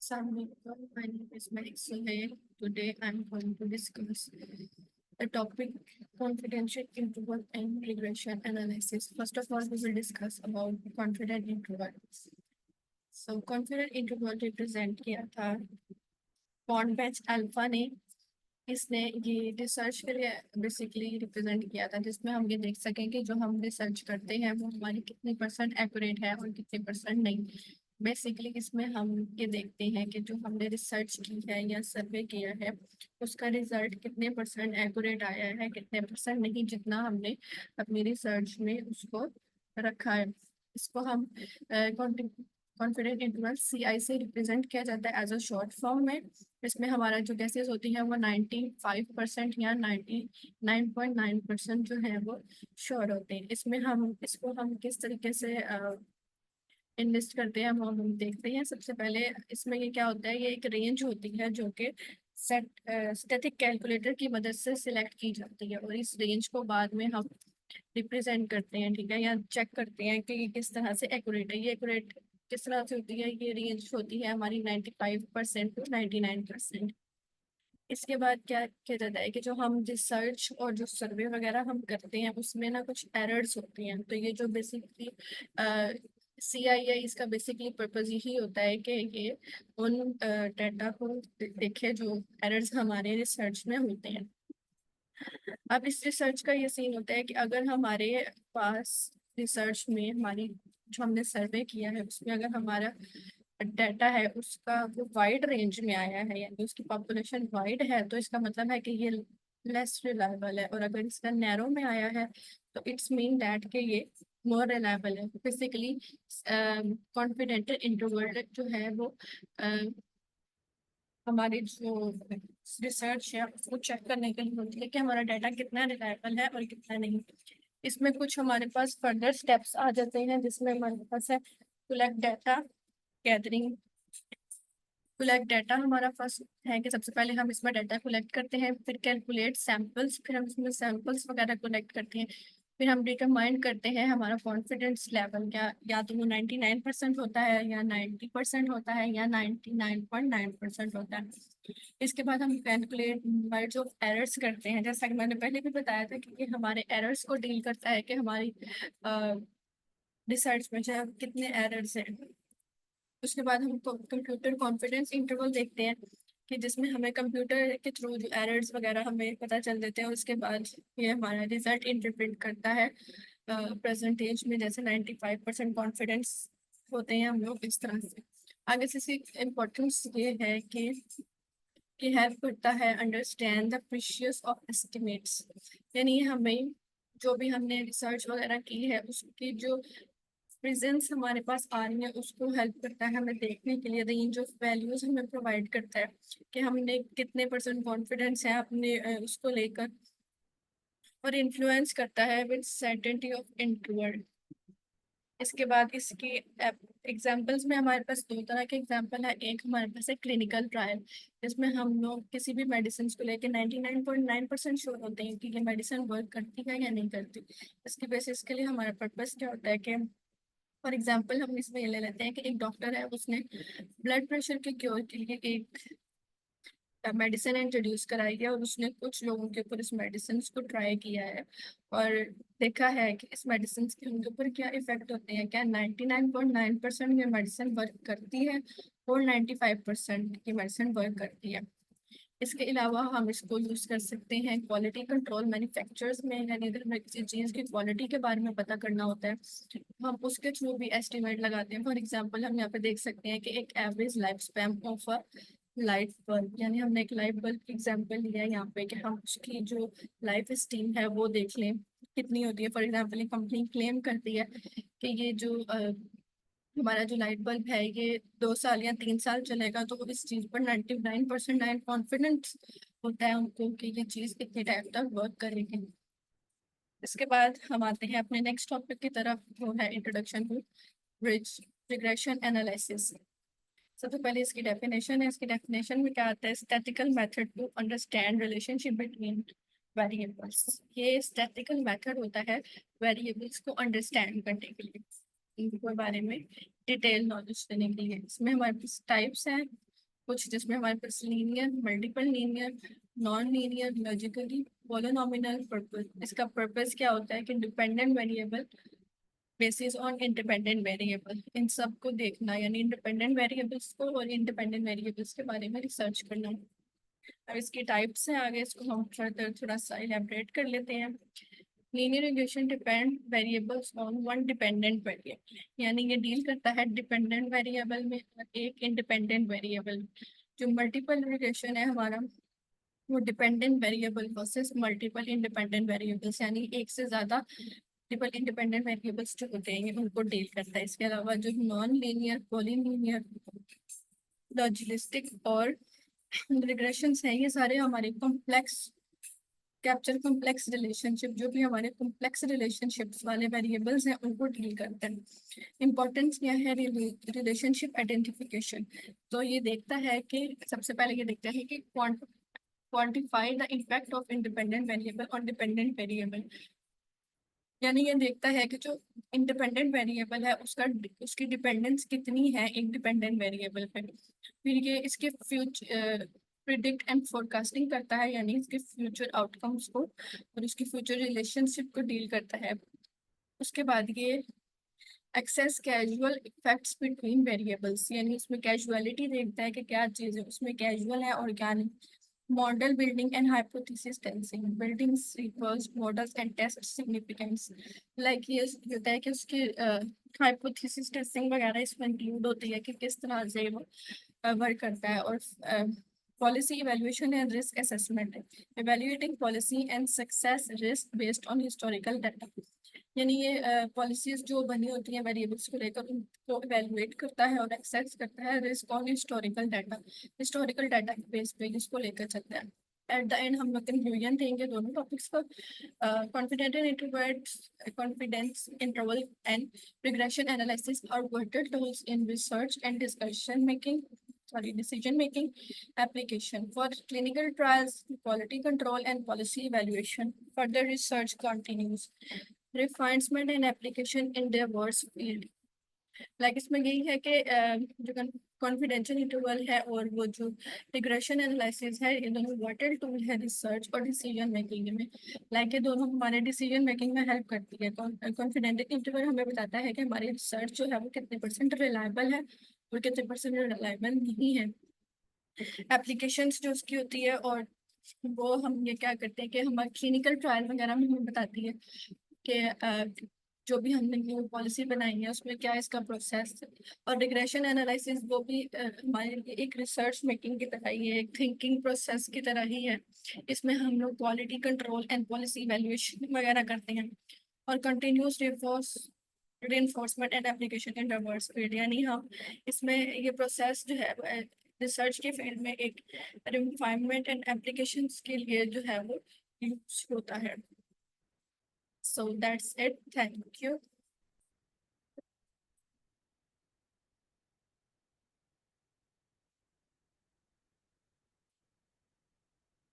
Assalamualaikum. My name is Malik Suhail. Today I'm going to discuss the topic confidential interval and regression analysis. First of all, we will discuss about confident interval. So confident interval represent किया था bond batch alpha ने इसने ये research के लिए basically represent किया था जिसमें हम ये देख सकें कि जो हम रिसर्च करते हैं वो हमारी कितनी परसेंट एक्यूरेट है और कितने परसेंट नहीं। बेसिकली इसमें हम ये देखते हैं कि जो हमने रिसर्च की है या सर्वे किया है उसका रिजल्ट कितने परसेंट एक्यूरेट आया है कितने परसेंट नहीं, जितना हमने अपनी रिसर्च में उसको रखा है। इसको हम कॉन्फिडेंट इंटरवल CI से रिप्रेजेंट किया जाता है एज अ शॉर्ट फॉर्म में। इसमें हमारा जो गैसेस होती है वो 95% या 99.9% जो है वो श्योर होते हैं। इसमें हम इसको हम किस तरीके से इनलिस्ट करते हैं वो हम देखते हैं। सबसे पहले इसमें ये क्या होता है, ये एक रेंज होती है जो कि स्टैटिक कैलकुलेटर की मदद से सिलेक्ट की जाती है और इस रेंज को बाद में हम रिप्रेजेंट करते हैं, ठीक है, या चेक करते हैं कि ये किस तरह से एक्यूरेट है। ये एक्यूरेट किस तरह से होती है, ये रेंज होती है हमारी 95% टू 99%। इसके बाद क्या किया जाता है कि जो हम रिसर्च और जो सर्वे वगैरह हम करते हैं उसमें ना कुछ एरर्स होती हैं। तो ये जो बेसिकली CI है इसका बेसिकली पर्पज यही होता है कि ये उन डाटा को देखे जो एरर्स हमारे रिसर्च में होते हैं। अब इस रिसर्च का ये सीन होता है कि अगर हमारे पास रिसर्च में हमारी जो हमने सर्वे किया है उसमें अगर हमारा डाटा है उसका वो वाइड रेंज में आया है यानी उसकी पॉपुलेशन वाइड है तो इसका मतलब है कि ये लेस रिलायबल है। और अगर इसका नैरो में आया है तो इट्स मीन दैट कि ये मोर रिलायबल है। बेसिकली कॉन्फिडेंट इंटरवल जो है वो हमारी जो रिसर्च है उसको चेक करने के लिए होती है कि हमारा डाटा कितना रिलायबल है और कितना नहीं। इसमें कुछ हमारे पास फर्दर स्टेप्स आ जाते हैं जिसमें हमारे पास है collect data gathering. Collect data हमारा फर्स्ट है कि सबसे पहले हम इसमें डाटा कलेक्ट करते हैं, फिर कैलकुलेट सैंपल्स, फिर हम इसमें सैंपल्स वगैरह कलेक्ट करते हैं, फिर हम डिटरमाइन करते हैं हमारा कॉन्फिडेंस लेवल क्या, या तो वो 99% होता है या 90% होता है या 99.9% होता है। इसके बाद हम कैलकुलेट नंबर्स ऑफ एरर्स करते हैं, जैसा कि मैंने पहले भी बताया था कि ये हमारे एरर्स को डील करता है कि हमारी रिसर्च में जो कितने एरर्स हैं। उसके बाद हम कंप्यूटर कॉन्फिडेंस इंटरवल देखते हैं कि जिसमें हमें कंप्यूटर के थ्रू जो एरर्स वगैरह हमें पता चल देते हैं। उसके बाद ये हमारा रिजल्ट इंटरप्रेट करता है परसेंटेज में, जैसे 95% कॉन्फिडेंस होते हैं हम लोग इस तरह से। आगे से इसकी इम्पोर्टेंस ये है कि हेल्प करता है understand the precious of estimates, यानी हमें जो भी हमने रिसर्च वगैरह की है उसकी जो प्रेजेंस हमारे पास आ रही है उसको हेल्प करता है हमें देखने के लिए। रेंज ऑफ वैल्यूज हमें प्रोवाइड करता है कि हमने कितने परसेंट कॉन्फिडेंस है अपने उसको लेकर, और इन्फ्लुएंस करता है विद सर्टेनिटी ऑफ इंटरवल। इसके बाद इसकी एग्जाम्पल्स में हमारे पास दो तरह के एग्जाम्पल है। एक हमारे पास है क्लिनिकल ट्रायल, जिसमें हम लोग किसी भी मेडिसिन को लेकर 99.9% श्योर होते हैं कि ये मेडिसिन वर्क करती है या नहीं करती। इसके बेसिस के लिए हमारा पर्पस क्या होता है कि फॉर एग्जाम्पल हम इसमें ये ले लेते हैं कि एक डॉक्टर है, उसने ब्लड प्रेशर के क्योर के लिए एक मेडिसिन इंट्रोड्यूस कराई है और उसने कुछ लोगों के ऊपर इस मेडिसिन को ट्राई किया है और देखा है कि इस मेडिसिन के उनके ऊपर क्या इफेक्ट होते हैं, क्या 99.9% ये मेडिसिन वर्क करती है और 95% की मेडिसिन वर्क करती है। इसके अलावा हम इसको यूज कर सकते हैं क्वालिटी कंट्रोल मैन्युफैक्चरर्स में, यानी अगर हमें किसी चीज़ की क्वालिटी के बारे में पता करना होता है तो हम उसके थ्रू भी एस्टिमेट लगाते हैं। फॉर एग्जांपल हम यहाँ पे देख सकते हैं कि एक average life span of a light bulb, यानी हमने एक लाइट बल्ब की एग्जांपल लिया है यहाँ पे कि हम उसकी जो लाइफ स्टीम है वो देख लें कितनी होती है। फॉर एग्जांपल एक कंपनी क्लेम करती है कि ये जो हमारा जो लाइट बल्ब है ये 2 साल या 3 साल चलेगा, तो इस चीज पर 99% कॉन्फिडेंस होता है उनको कि ये चीज कितने टाइम तक वर्क करेगी। इसके बाद हम आते हैं अपने नेक्स्ट टॉपिक की तरफ, वो है introduction to ridge regression analysis. सबसे पहले इसकी डेफिनेशन है। इसकी डेफिनेशन में क्या आता है, statistical method to understand relationship between variables. ये स्टैटिकल मेथड होता है वेरिएबल्स को अंडरस्टैंड करने के लिए, इनके बारे में डिटेल नॉलेज देने के लिए। इसमें हमारे पास टाइप्स हैं कुछ जिसमें हमारे पास linear, multiple linear, non linear, logically, polynomial, purpose. इसका पर्पस क्या होता है कि dependent variable basis on independent variable, इन सब को देखना, यानी इंडिपेंडेंट वेरिएबल्स को और इंडिपेंडेंट वेरिएबल्स के बारे में रिसर्च करना। अब इसकी टाइप्स से आगे इसको हम फर्दर थोड़ा सा इलेबरेट कर लेते हैं। Linear regression depend variables on one dependent variable, यानी ये डील करता है डिपेंडेंट वेरिएबल में और एक इंडिपेंडेंट वेरिएबल। जो मल्टीपल रिग्रेशन है हमारा, वो dependent variable versus multiple independent variables, यानी एक से ज्यादा मल्टीपल इंडिपेंडेंट वेरिएबल्स जो होते हैं उनको डील करता है। इसके अलावा जो नॉन लीनियर, पॉलीलीनियर, लॉजिस्टिक और रिग्रेशंस हैं, ये सारे हमारे कॉम्प्लेक्स कैप्चर कॉम्प्लेक्स रिलेशनशिप, जो भी हमारे कॉम्प्लेक्स रिलेशनशिप्स वाले वेरिएबल्स हैं उनको डील करते हैं। इम्पोर्टेंस क्या है रिलेशनशिप आइडेंटिफिकेशन, तो ये देखता है कि सबसे पहले ये देखता है कि quantify the impact of independent variable on dependent variable, यानी ये देखता है कि जो इंडिपेंडेंट वेरिएबल है उसकी डिपेंडेंस कितनी है एक डिपेंडेंट वेरिएबल पे। फिर ये इसके फ्यूचर प्रिडिक्ट एंड फोरकास्टिंग करता है, यानी इसके फ्यूचर आउटकम्स को और उसकी फ्यूचर रिलेशनशिप को डील करता है। उसके बाद ये access causal effects between variables, यानी उसमें कैजुअलिटी देखता है कि क्या चीज़ है उसमें कैजुअल है और क्या नहीं। Model building and hypothesis testing, building reverse models and test significance, like ये होता है कि उसकी हाइपोथेसिस टेस्टिंग वगैरह इसमें इंक्लूड होती है कि किस तरह से वो वर्क करता है। और policy evaluation and risk assessment, evaluating policy and success risk based on historical data, यानी ये पॉलिसीज जो बनी होती हैं वेरिएबल्स को लेकर उनको इवैल्यूएट करता है और एक्सेस करता है रिस्क ऑन हिस्टोरिकल डाटा के बेस पे इसको लेकर चलता है। एट द एंड हम लोग कंक्लूजन देंगे दोनों टॉपिक्स का, confidence interval and regression analysis are vetted tools in research and decision making application for clinical trials, quality control and policy evaluation. Further research continues. Refinement and application in diverse field. Like इसमें यही है कि जो confidential interval है और वो जो regression analysis है, ये दोनों वर्टेड टूल है रिसर्च और डिसीजन मेकिंग में। लाइक ये दोनों हमारे डिसीजन मेकिंग में हेल्प करती है। कॉन्फिडेंशियल इंटरवल हमें बताता है कि हमारी रिसर्च जो है वो कितने % रिलायबल है और कितने % रिलायबल नहीं है। एप्लीकेशंस जो उसकी होती है और वो हम ये क्या करते हैं कि हमारे क्लिनिकल ट्रायल वगैरह में हमें बताती है कि जो भी हमने न्यू पॉलिसी बनाई है उसमें क्या इसका प्रोसेस है। और रिग्रेशन एनालिसिस वो भी हमारे लिए एक रिसर्च मेकिंग की तरह ही है, एक थिंकिंग प्रोसेस की तरह ही है। इसमें हम लोग quality control and policy evaluation वगैरह करते हैं। और continuous reinforcement and application in reverse field, यानी हम इसमें ये प्रोसेस जो है रिसर्च के फील्ड में एक रिफाइनमेंट एंड एप्लीकेशन के लिए जो है वो यूज होता है। So that's it. Thank you.